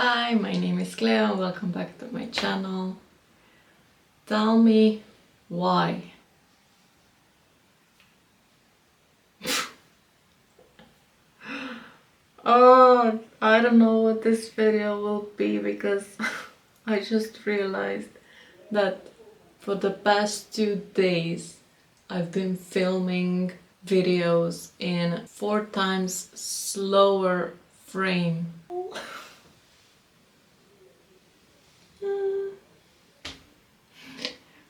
Hi, my name is Kleo, welcome back to my channel. Tell me why. Oh, I don't know what this video will be because I just realized that for the past 2 days I've been filming videos in 4 times slower frame.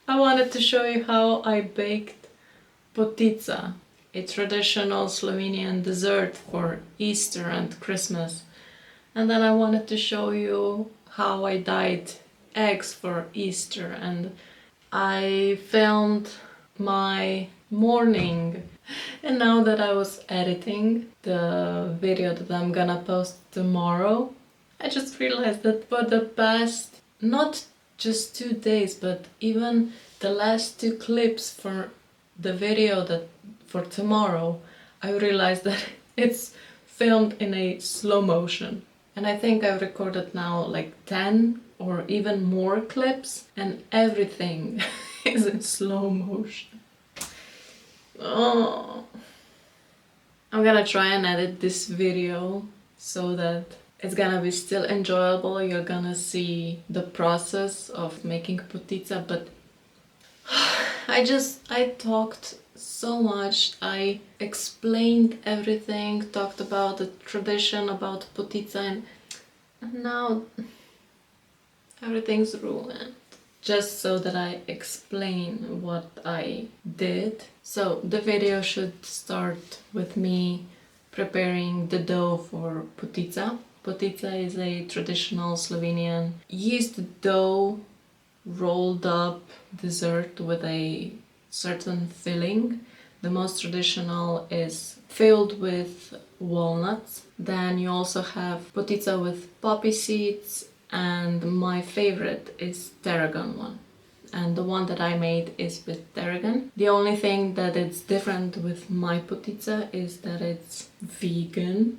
I wanted to show you how I baked potica, a traditional Slovenian dessert for Easter and Christmas. And then I wanted to show you how I dyed eggs for Easter, and I filmed my morning. And now that I was editing the video that I'm gonna post tomorrow, I just realized that for the past, not just 2 days, but even the last 2 clips for the video that for tomorrow, I realized that it's filmed in a slow motion. And I think I've recorded now like 10 or even more clips, and everything is in slow motion. Oh. I'm gonna try and edit this video so that it's gonna be still enjoyable. You're gonna see the process of making potica, but I talked so much. I explained everything, talked about the tradition, about potica, and now everything's ruined. Just so that I explain what I did. So the video should start with me preparing the dough for potica. Potica is a traditional Slovenian yeast dough rolled up dessert with a certain filling. The most traditional is filled with walnuts. Then you also have potica with poppy seeds, and my favorite is tarragon one. And the one that I made is with tarragon. The only thing that it's different with my potica is that it's vegan.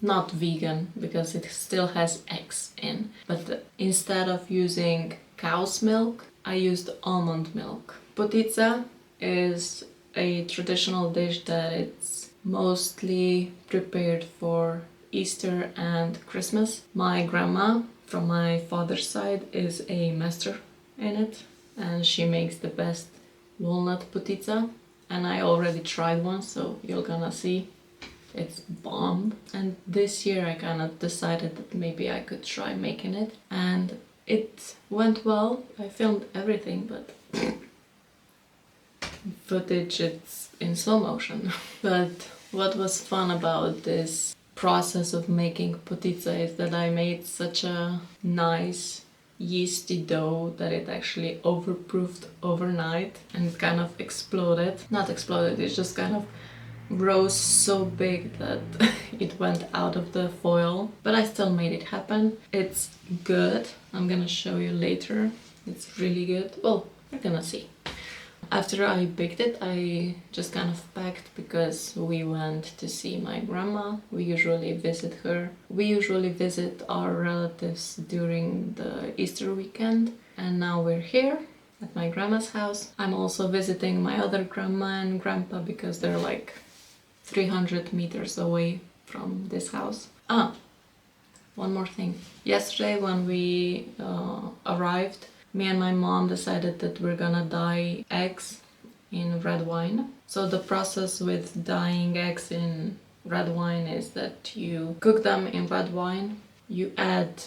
Not vegan, because it still has eggs in. But instead of using cow's milk, I used almond milk. Potica is a traditional dish that it's mostly prepared for Easter and Christmas. My grandma from my father's side is a master in it, and she makes the best walnut potica, and I already tried one, so you're gonna see it's bomb. And this year I kind of decided that maybe I could try making it, and it went well. I filmed everything, but footage it's in slow motion. But what was fun about this process of making potica is that I made such a nice yeasty dough that it actually overproofed overnight, and it kind of exploded. Not exploded, it just kind of rose so big that it went out of the foil, but I still made it happen. It's good. I'm gonna show you later. It's really good. Well, you're gonna see. After I baked it, I just kind of packed because we went to see my grandma. We usually visit her. We usually visit our relatives during the Easter weekend, and now we're here at my grandma's house. I'm also visiting my other grandma and grandpa because they're like 300 meters away from this house. One more thing. Yesterday when we arrived, me and my mom decided that we're gonna dye eggs in red wine. So the process with dyeing eggs in red wine is that you cook them in red wine, you add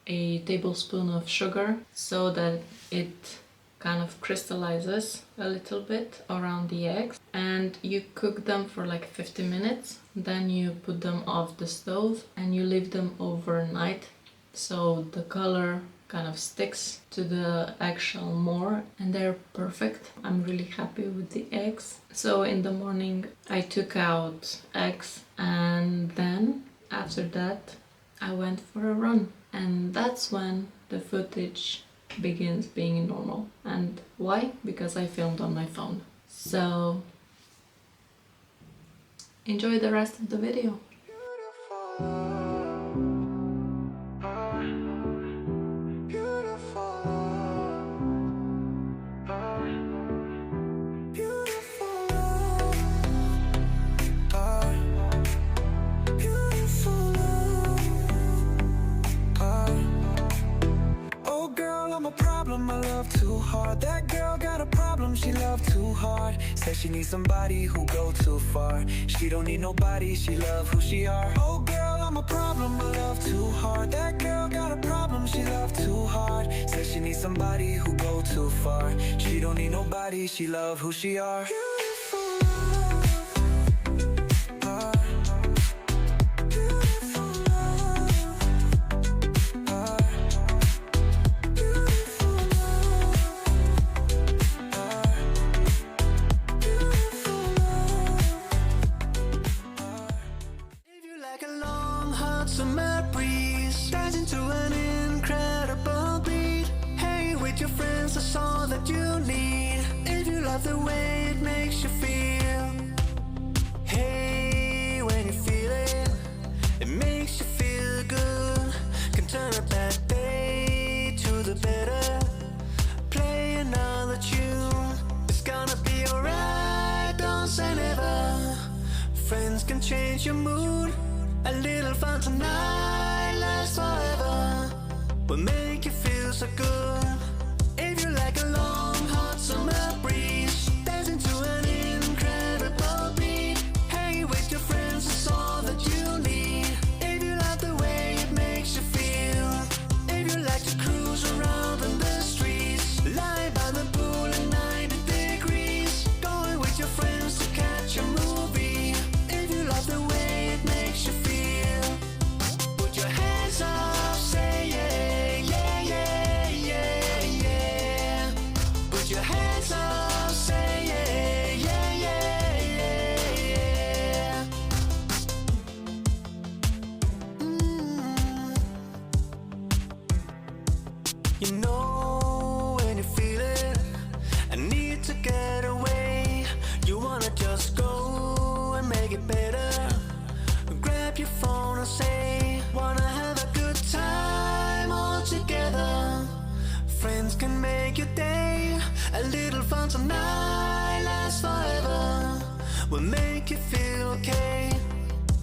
a tablespoon of sugar so that it kind of crystallizes a little bit around the eggs, and you cook them for like 50 minutes. Then you put them off the stove and you leave them overnight so the color kind of sticks to the eggshell more, and they're perfect. I'm really happy with the eggs. So in the morning I took out eggs, and then after that I went for a run, and that's when the footage begins being normal. And why? Because I filmed on my phone. So enjoy the rest of the video. too hard. Says she needs somebody who go too far. She don't need nobody, she love who she are. Oh girl, I'm a problem, I love too hard. That girl got a problem, she love too hard. Says she needs somebody who go too far. She don't need nobody, she love who she are. Summer breeze dancing to an incredible beat. Hey, with your friends, that's all that you need. If you love the way it makes you feel. Hey, when you feel it, it makes you feel good. Can turn a bad day to the better. Play another tune, it's gonna be alright, don't say never. Friends can change your mood. A little fun tonight lasts forever. Will make you feel so good. If you like a long hot summer breeze dancing to an incredible beat. Hey, with your friends, it's all that you need. If you like the way it makes you feel. If you like to cruise around in the streets, lie by the pool at 90 degrees. Going with your friends to catch a movie. If you love the way it makes you feel. You know when you feel it, I need to get away. You wanna just go and make it better. Grab your phone and say, wanna have a good time all together. Friends can make your day. A little fun tonight lasts forever. Will make you feel okay.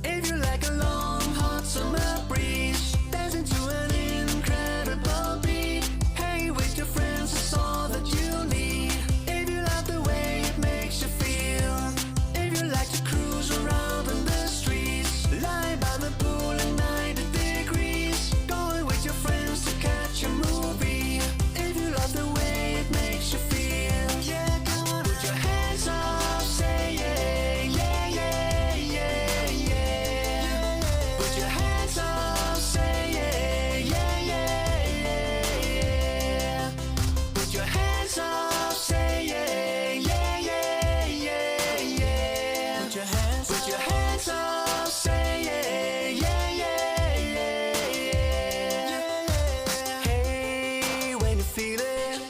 If you like a long hot summer breeze dancing to an incredible beat. Hey, with your friends, it's all that you need. If you like the way it makes you feel. If you like to cruise around in the streets, lie by the pool at 90 degrees. Going with your friends to catch a movie. If you love the way it makes you feel. Yeah, come on, put your hands up, say yeah, yeah, yeah, yeah, yeah. Put your hands up, say yeah, yeah, yeah, yeah. Put your hands up, say yeah, yeah, yeah, yeah, yeah. Put your hands up, say yeah, yeah, yeah, yeah, yeah. Hey, when you feel it,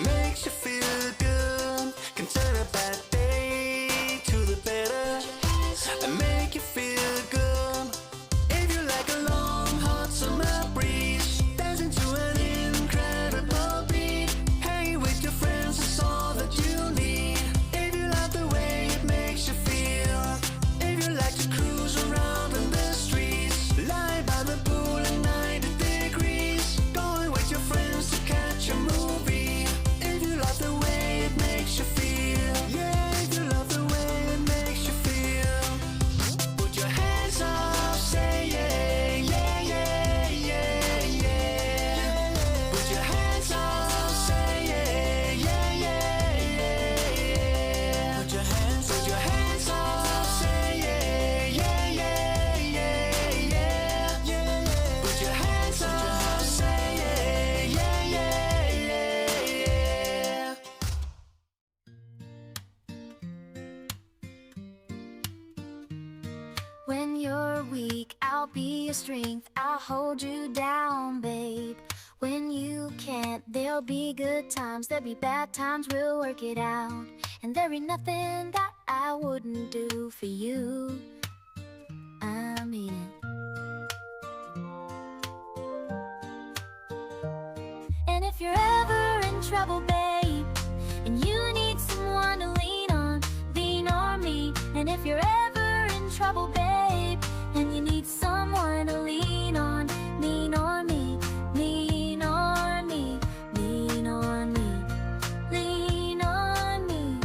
makes you feel good. Can turn a bad day to the better. And make you feel good. If you like a long hot summer breeze dancing to an incredible beat. Hey, with your friends, it's all that you need. If you like the way it makes you feel. If you like to cruise around in the streets, lie by the pool at 90 degrees. Going with your friends to catch a movie. If you love the way it makes you feel. Yeah, if you love the way it makes you feel. Put your hands up, say yeah, yeah, yeah, yeah, yeah. Put your hands up, say yeah, yeah, yeah, yeah, yeah. Put your hands up, say yeah, yeah, yeah, yeah, yeah. Put your hands up, say yeah, yeah, yeah, yeah, yeah. When you're weak, I'll be your strength. I'll hold you down, babe. When you can't, there'll be good times, there'll be bad times, we'll work it out. And there ain't nothing that I wouldn't do for you. I mean it. And if you're ever in trouble, babe, and you need someone to lean on me. And if you're ever in trouble, babe, and you need someone to lean on me, lean on me, lean on me, lean on me.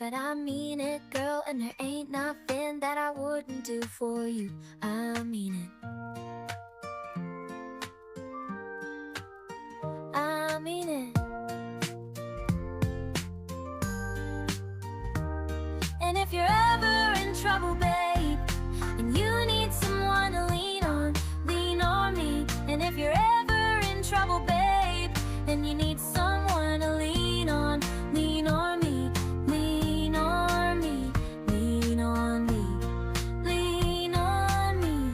but I mean it, girl, and there ain't nothing that I wouldn't do for you. I mean it. I mean it. And if you're ever in trouble, babe, and you need someone to lean on me. And if you're ever in trouble, babe, and you need someone to lean on me. Lean on me, lean on me, lean on me, lean on me,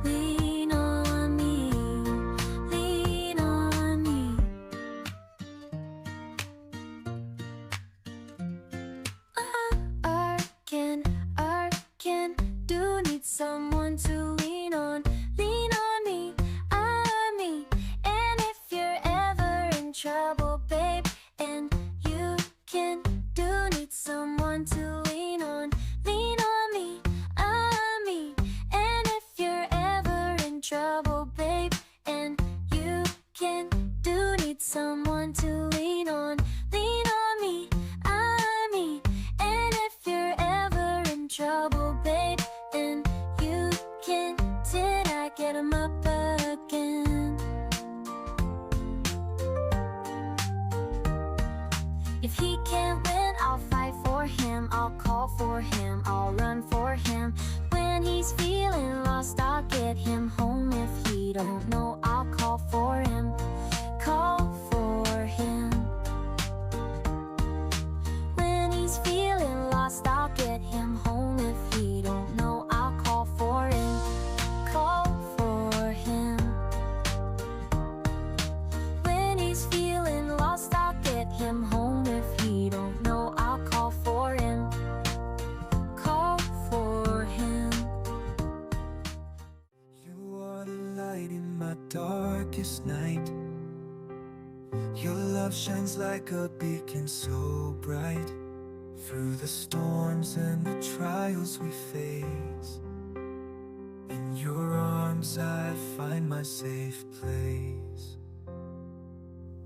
lean on me, lean on me. Arkin, do need someone to lean on me, me. And if you're ever in trouble, babe, and you can do need someone to lean on me, me. And if you're ever in trouble, babe, and you can do need someone to lean on me, me. And if you're ever in trouble, babe, and you can, did I get 'em up again? If he can't win, I'll fight for him, I'll call for him, I'll run for him. When he's feeling lost, I'll get him home. If he don't know, I'll call for him, call for him. When he's feeling lost, I'll get him home. If he don't know, I'll call for him, call for him. When he's feeling lost, I'll get him home. If he don't know, I'll call for him, call for him. You are the light in my darkest night. Your love shines like a beacon so bright. Through the storms and the trials we face, in your arms I find my safe place.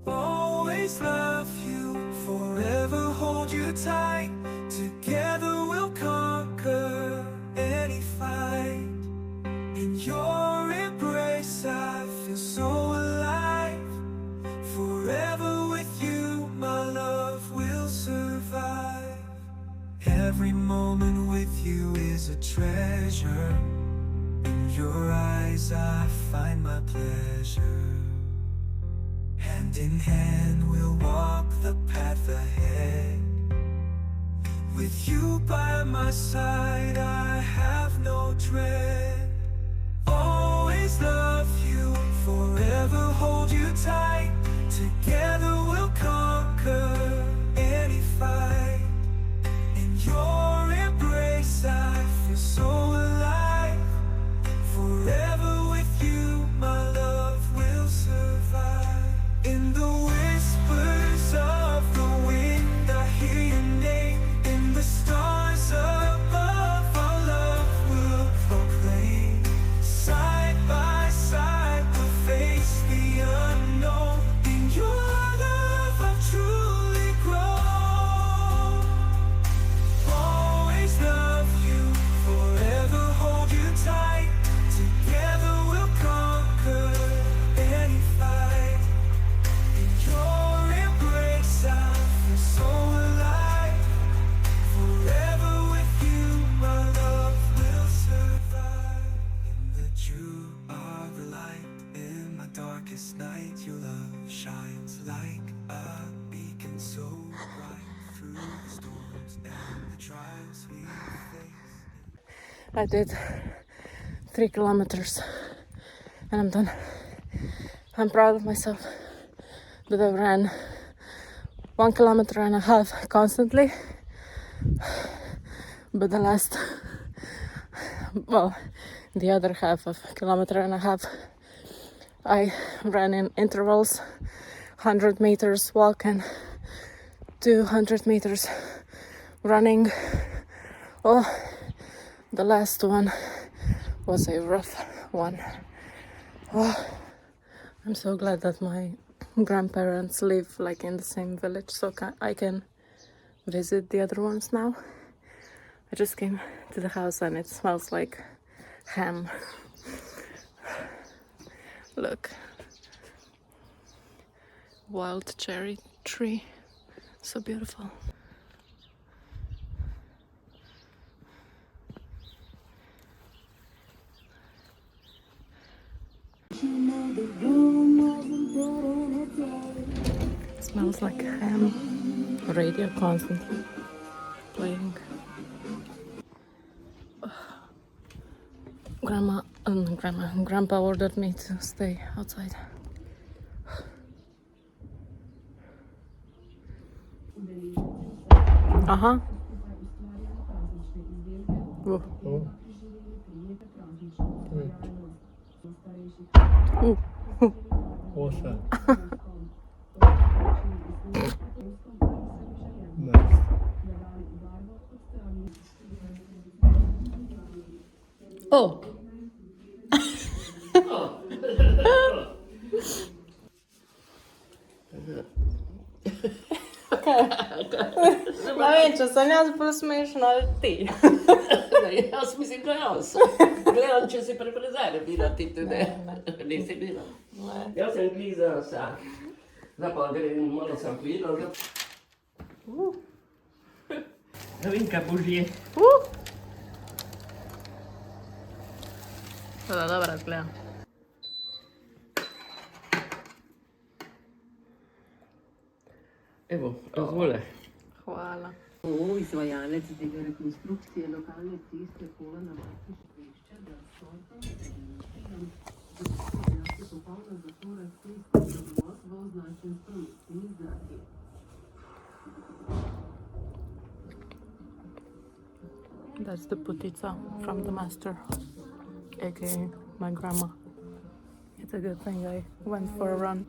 Always love you, forever hold you tight. Together we'll conquer any fight. In your embrace I feel so alive. Forever with you my love will survive. Every moment with you is a treasure. In your eyes I find my pleasure. Hand in hand we'll walk the path ahead. With you by my side I have no dread. Always love you, forever hold you tight. Together we'll conquer any fight. In your embrace I feel so alive. Forever with you my love will survive. In the whispers of the wind I hear your name. In the stars above our love will proclaim. Side by side we'll face the unknown. In your love I've truly grown. Always love you, forever hold you tight. Together we'll conquer any fight. In your embrace I feel so alive. Forever with you my love will survive. In that you are the light in my darkest night. Your love shines like a beacon so bright. Through the storms and the trials we face. I did 3 kilometers and I'm done. I'm proud of myself that I ran 1.5 kilometers constantly, but the last, well, the other half of 1.5 kilometers I ran in intervals, 100 meters walk and 200 meters running. Well, the last one was a rough one. Oh, I'm so glad that my grandparents live like in the same village, so I can visit the other ones now. I just came to the house and it smells like ham. Look. Wild cherry tree. So beautiful. It smells like ham. Radio constantly playing. Grandpa ordered me to stay outside. Aha. What's that? Nice. Oh. Момент, să ne-ați pus smiješno, ali ti. Jaz mislim, da jaz. Gledam, če si preprezare bila ti tudi. Nisi bila. Jaz sem glizala sa. Zdaj pa grem, malo sem pila. Vinka božje. Sada dobra izgleda. Evo, dozvole. Hvala. Izvajalec dela rekonstrukcije lokalne ceste Kola na Markiškrišča, da sorta je popolna zatora ceste za dovoz v označen s prometnimi znaki. That's the potica from the master, aka my grandma. It's a good thing I went for a run.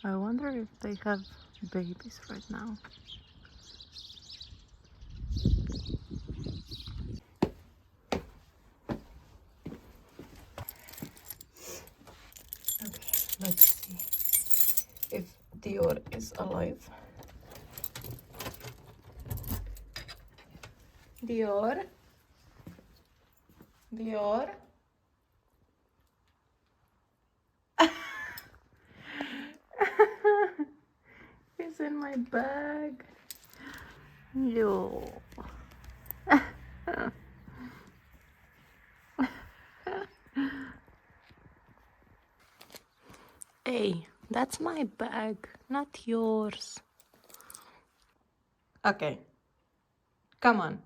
I wonder if they have babies right now. Okay, let's see if Dior is alive. Dior? Dior? It's in my bag. Yo. Hey, that's my bag, not yours. Okay. Come on.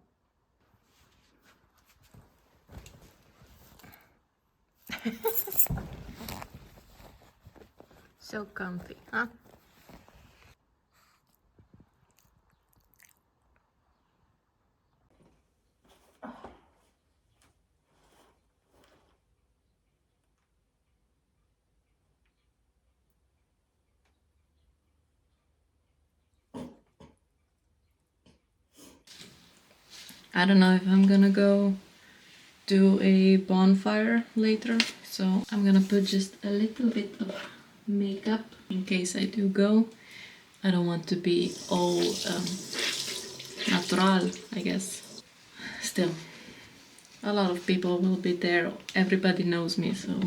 So comfy, huh? I don't know if I'm gonna go do a bonfire later, so I'm gonna put just a little bit of makeup in case I do go. I don't want to be all natural, I guess. Still, a lot of people will be there. Everybody knows me, so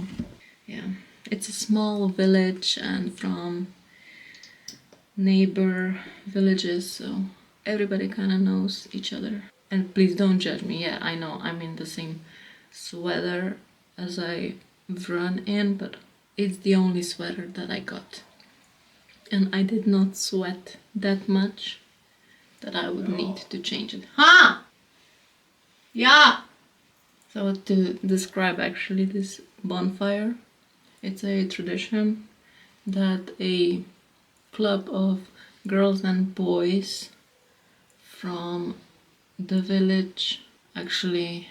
yeah. It's a small village and from neighbor villages, so everybody kind of knows each other. And please don't judge me. Yeah, I know I'm in the same sweater as I've run in, but it's the only sweater that I got. And I did not sweat that much that I would need to change it. Ha! Yeah! So to describe actually this bonfire, it's a tradition that a club of girls and boys from the village actually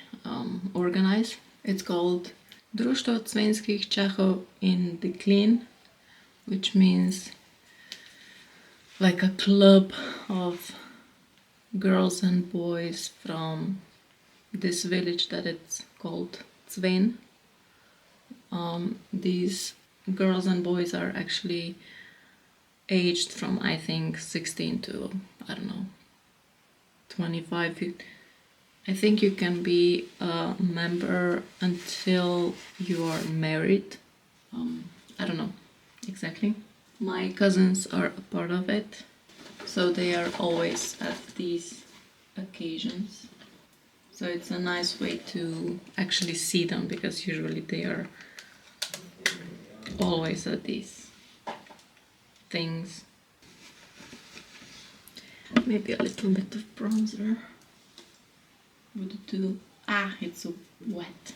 organize. It's called Društvo Slovenskih Čechov in Decline, which means like a club of girls and boys from this village that it's called Cven. These girls and boys are actually aged from, I think, 16 to, I don't know, 25. I think you can be a member until you are married. I don't know exactly. My cousins are a part of it, so they are always at these occasions. So it's a nice way to actually see them, because usually they are always at these things. Maybe a little bit of bronzer would do. It's so wet.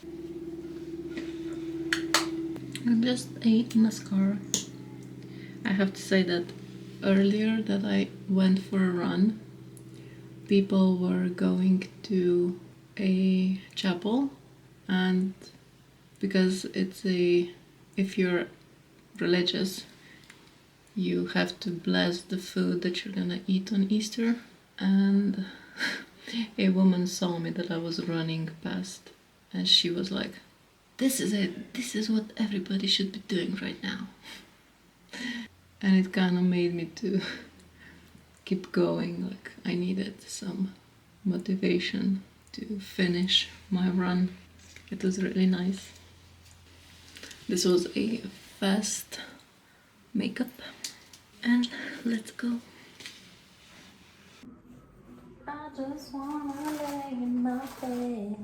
And just a mascara. I have to say that earlier that I went for a run, people were going to a chapel, and because if you're religious, you have to bless the food that you're gonna eat on Easter, and a woman saw me that I was running past, and she was like, this is it, this is what everybody should be doing right now. And it kind of made me to keep going, like I needed some motivation to finish my run. It was really nice. This was a fast makeup, and let's go. I just wanna lay in my bed.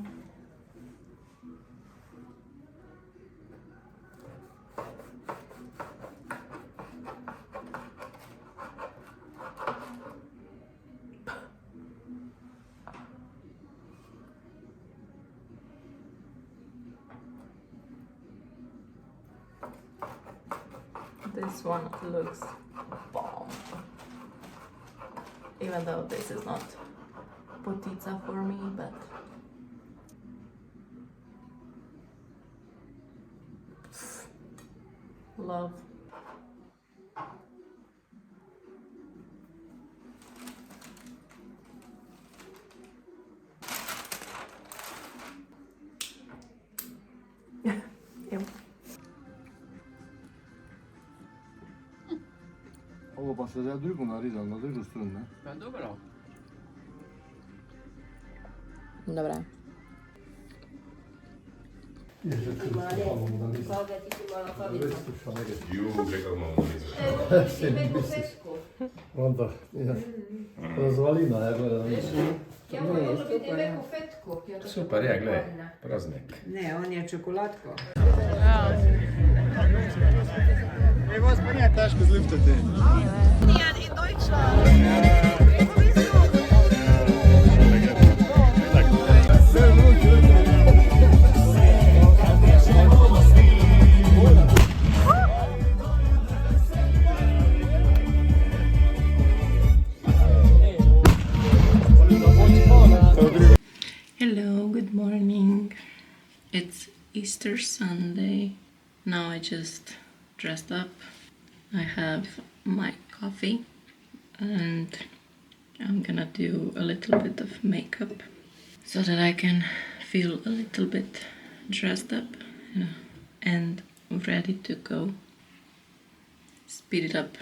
This one looks bomb. Even though this is not potica for me, but love. Yep. Ovo pa se zdaj drugo narizal, na drugo stran, ne? Pa dobro. Dobra. Onda, razvalina je bila. Super, je, glej, praznik. Ne, on je čokoladko. Vas pa nije težko zliftati. Hello, good morning. It's Easter Sunday. Now I just dressed up. I have my coffee and I'm gonna do a little bit of makeup so that I can feel a little bit dressed up, and ready to go. Speed it up.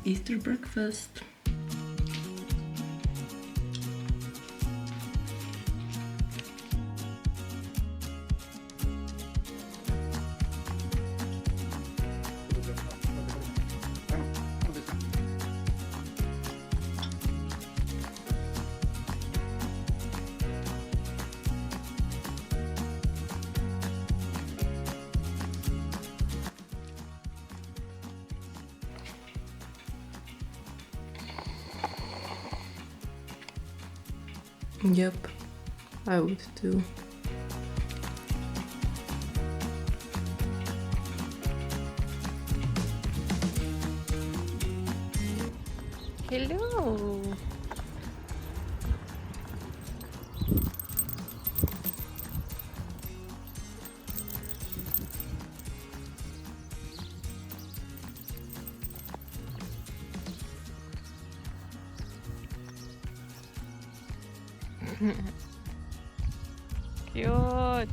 Easter breakfast. Yep, I would too. Hello. Cute.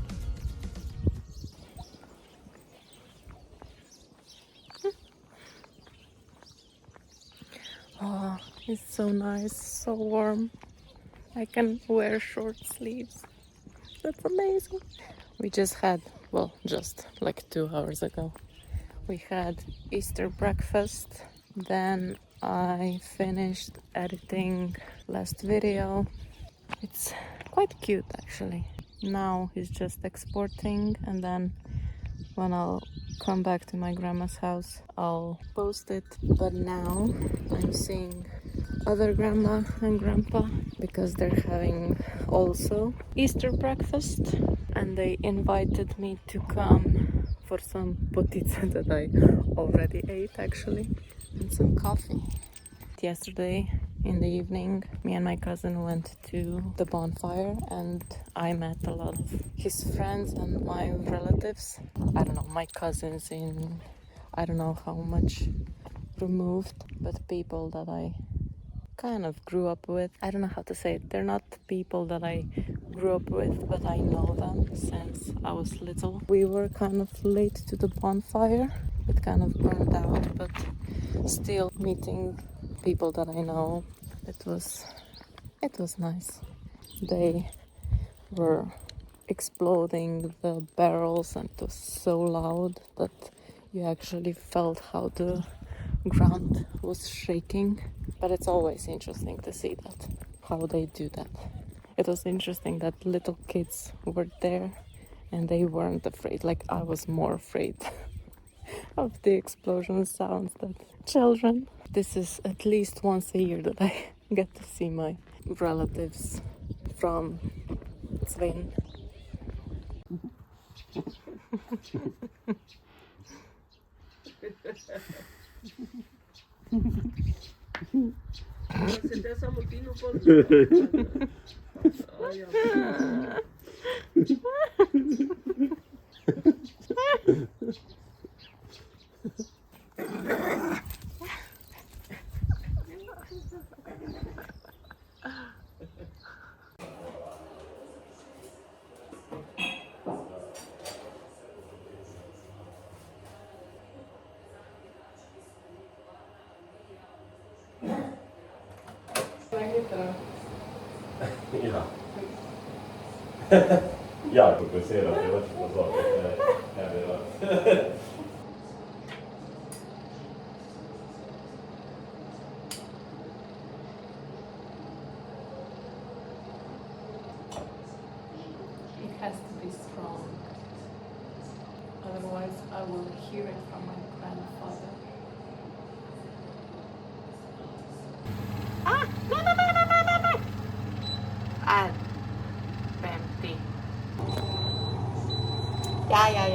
Oh, it's so nice, so warm. I can wear short sleeves. That's amazing. We just had, well, just like 2 hours ago, we had Easter breakfast. Then I finished editing last video. It's quite cute actually. Now he's just exporting, and then when I'll come back to my grandma's house, I'll post it. But now I'm seeing other grandma and grandpa because they're having also Easter breakfast, and they invited me to come for some potica that I already ate actually, and some coffee. Yesterday in the evening, me and my cousin went to the bonfire, and I met a lot of his friends and my relatives. I don't know, my cousins in, I don't know how much removed, but people that I kind of grew up with. I don't know how to say it. They're not people that I grew up with, but I know them since I was little. We were kind of late to the bonfire. It kind of burned out, but still meeting people that I know, it was nice. They were exploding the barrels, and it was so loud that you actually felt how the ground was shaking. But it's always interesting to see that, how they do that. It was interesting that little kids were there and they weren't afraid. Like, I was more afraid of the explosion sounds than children. This is at least once a year that I get to see my relatives from Sweden. Ja. Jag fokuserar på värsta saker här idag. It has to be strong. Otherwise, I will hear it from my grandfather. Ah, empty. Yeah.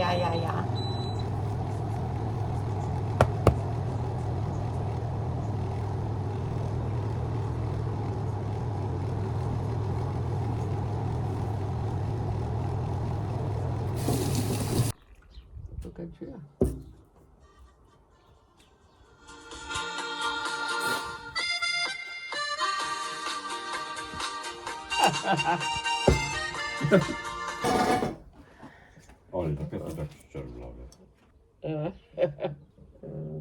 Oli to Petri tak szczerlawy.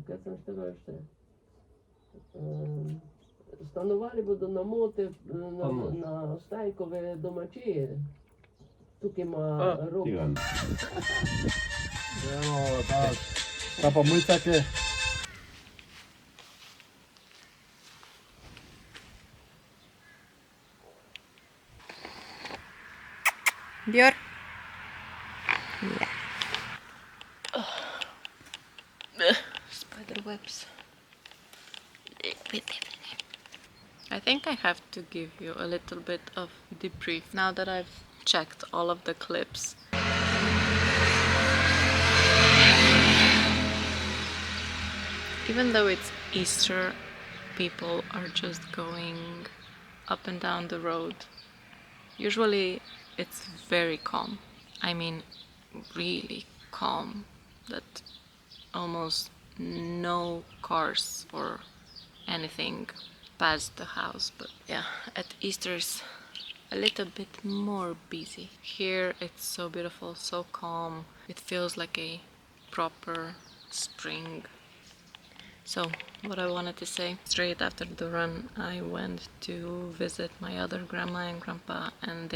Kad sam što jeszcze? Stanovali bodo na mote, na Stajkove domačije. Tukaj ima rok. Tilan. Evo, ta pomojcake. Björk. Yeah. Spider webs. I think I have to give you a little bit of debrief now that I've checked all of the clips. Even though it's Easter, people are just going up and down the road. Usually it's very calm. I mean, really calm. That almost no cars or anything past the house. But yeah, at Easter it's a little bit more busy. Here it's so beautiful, so calm. It feels like a proper spring. So, what I wanted to say, straight after the run, I went to visit my other grandma and grandpa, and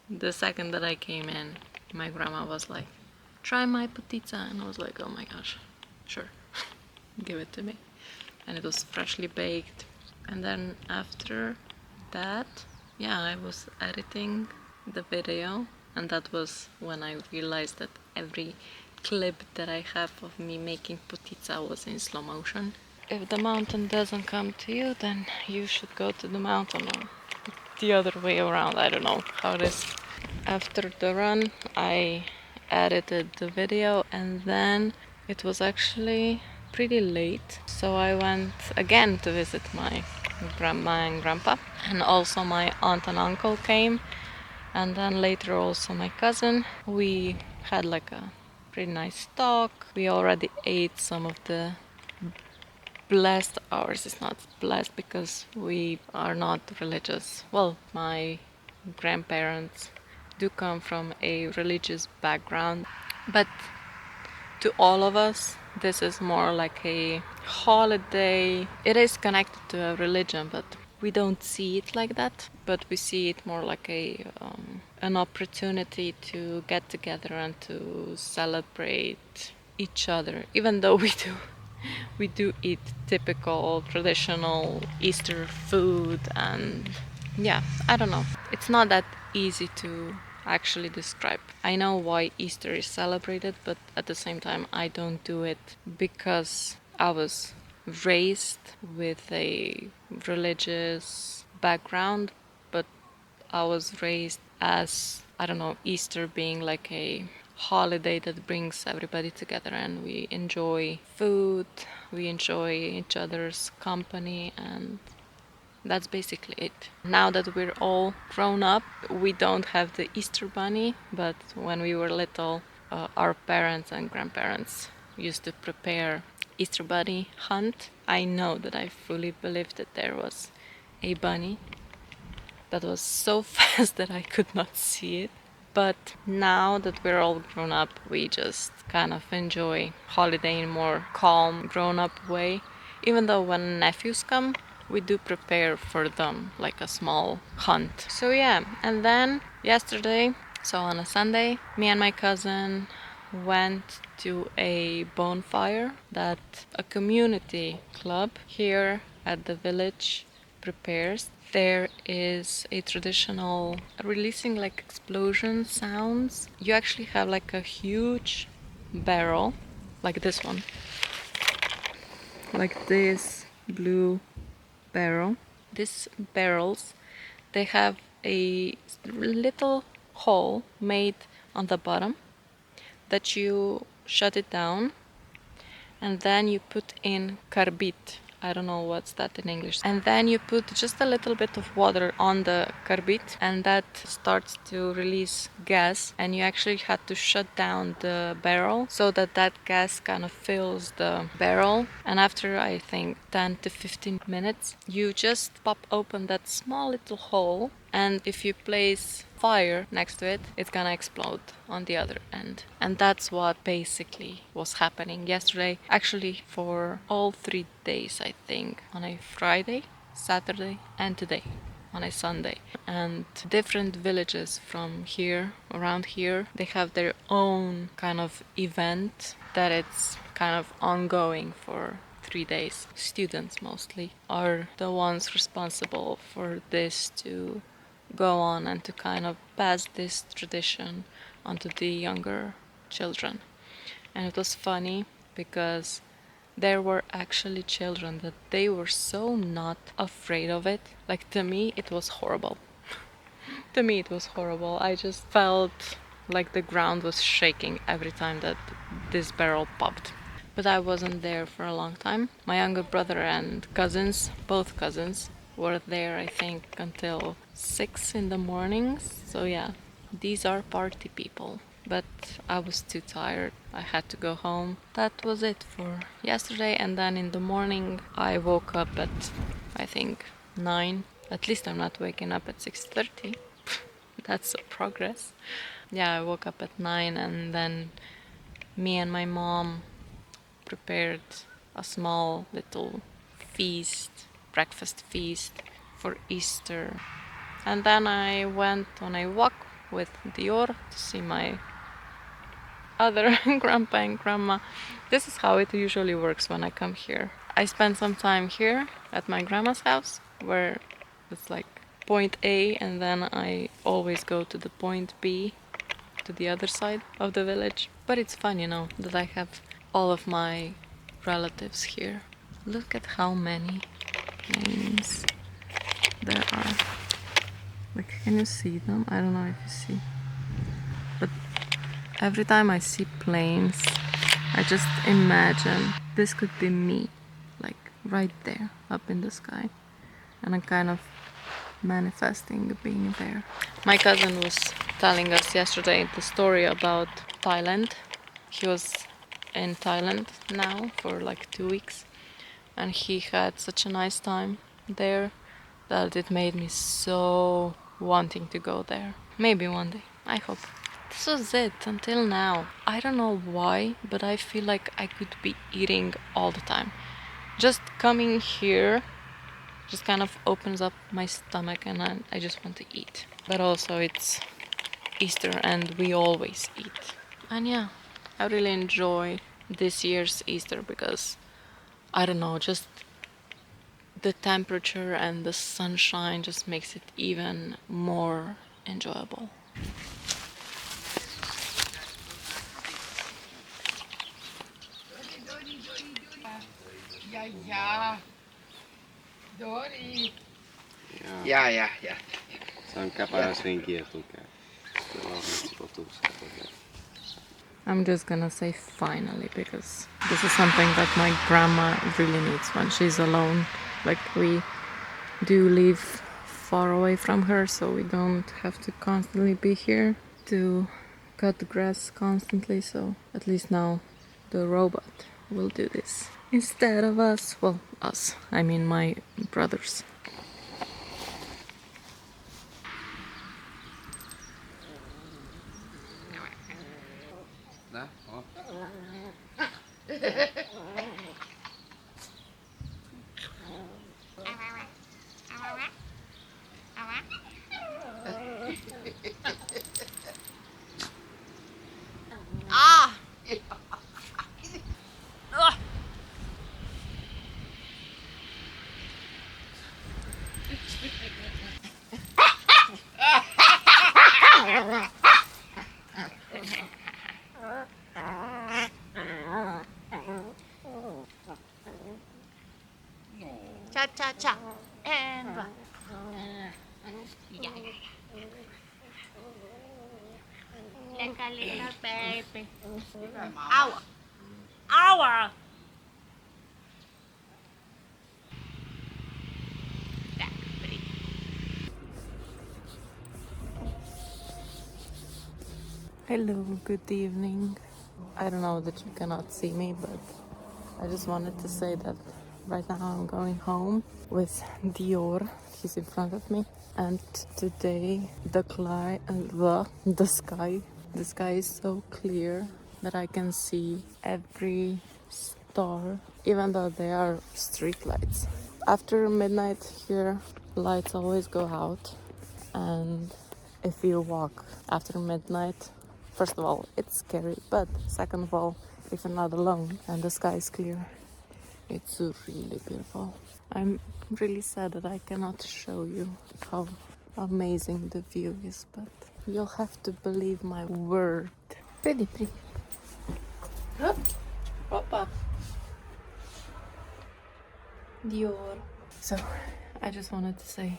the second that I came in, my grandma was like, try my potica, and I was like, oh my gosh, sure, give it to me. And it was freshly baked. And then after that, yeah, I was editing the video, and that was when I realized that every clip that I have of me making potica was in slow motion. If the mountain doesn't come to you, then you should go to the mountain, or the other way around. I don't know how it is. After the run, I edited the video, and then it was actually pretty late, so I went again to visit my grandma and grandpa, and also my aunt and uncle came, and then later also my cousin. We had like a pretty nice talk. We already ate some of the blessed. Ours is not blessed because we are not religious. Well, my grandparents do come from a religious background, but to all of us this is more like a holiday. It is connected to a religion, but we don't see it like that, but we see it more like an opportunity to get together and to celebrate each other, even though we do eat typical traditional Easter food. And yeah, I don't know, it's not that easy to actually describe. I know why Easter is celebrated, but at the same time I don't do it because I was raised with a religious background, but I was raised as, I don't know, Easter being like a holiday that brings everybody together, and we enjoy food, we enjoy each other's company, and that's basically it. Now that we're all grown up, we don't have the Easter bunny, but when we were little, our parents and grandparents used to prepare Easter bunny hunt. I know that I fully believed that there was a bunny that was so fast that I could not see it. But now that we're all grown up, we just kind of enjoy holiday in more calm, grown up way. Even though when nephews come, we do prepare for them like a small hunt. So yeah, and then yesterday, so on a Sunday, me and my cousin went to a bonfire that a community club here at the village prepares. There is a traditional releasing like explosion sounds. You actually have like a huge barrel, like this one, like this blue barrel. These barrels, they have a little hole made on the bottom that you shut it down, and then you put in carbit. I don't know what's that in English. And then you put just a little bit of water on the carbit, and that starts to release gas, and you actually had to shut down the barrel so that that gas kind of fills the barrel. And after, I think, 10 to 15 minutes, you just pop open that small little hole, and if you place fire next to it, it's gonna explode on the other end. And that's what basically was happening yesterday. Actually, for all 3 days, I think. On a Friday, Saturday, and today, on a Sunday. And different villages from here, around here, they have their own kind of event that it's kind of ongoing for 3 days. Students mostly are the ones responsible for this to go on and to kind of pass this tradition onto the younger children. And it was funny because there were actually children that they were so not afraid of it. Like, to me, it was horrible. To me, it was horrible. I just felt like the ground was shaking every time that this barrel popped. But I wasn't there for a long time. My younger brother and cousins, both cousins, were there, I think, until 6 in the morning. So yeah, these are party people. But I was too tired. I had to go home. That was it for yesterday. And then in the morning, I woke up at, I think, 9. At least I'm not waking up at 6:30. That's a progress. Yeah, I woke up at 9, and then me and my mom prepared a small little feast, breakfast feast for Easter. And then I went on a walk with Dior to see my other grandpa and grandma. This is how it usually works when I come here. I spend some time here at my grandma's house, where it's like point A, and then I always go to the point B, to the other side of the village. But it's fun, you know, that I have all of my relatives here. Look at how many names there are. Like, can you see them? I don't know if you see. But every time I see planes, I just imagine this could be me, like right there, up in the sky. And I'm kind of manifesting being there. My cousin was telling us yesterday the story about Thailand. He was in Thailand now for like 2 weeks, and he had such a nice time there that it made me so wanting to go there. Maybe one day, I hope. This was it until now. I don't know why, but I feel like I could be eating all the time. Just coming here just kind of opens up my stomach, and I just want to eat. But also it's Easter and we always eat. And yeah, I really enjoy this year's Easter because, I don't know, just the temperature and the sunshine just makes it even more enjoyable. Ja. Se on paras rinkiä tukea. I'm just gonna say finally, because this is something that my grandma really needs when she's alone. Like, we do live far away from her, so we don't have to constantly be here to cut the grass constantly. So at least now the robot will do this instead of us. Well, us, I mean my brothers. Cha. And one. Yeah. Like a little baby. Ow. Hello, good evening. I don't know that you cannot see me, but I just wanted to say that right now I'm going home with Dior. He's in front of me. And today the sky is so clear that I can see every star, even though they are street lights. After midnight here, lights always go out, and if you walk after midnight, first of all, it's scary, but second of all, if you're not alone and the sky is clear, it's really beautiful. I'm really sad that I cannot show you how amazing the view is, but you'll have to believe my word. Pretty. Up. Dior. So I just wanted to say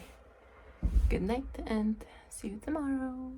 good night and see you tomorrow.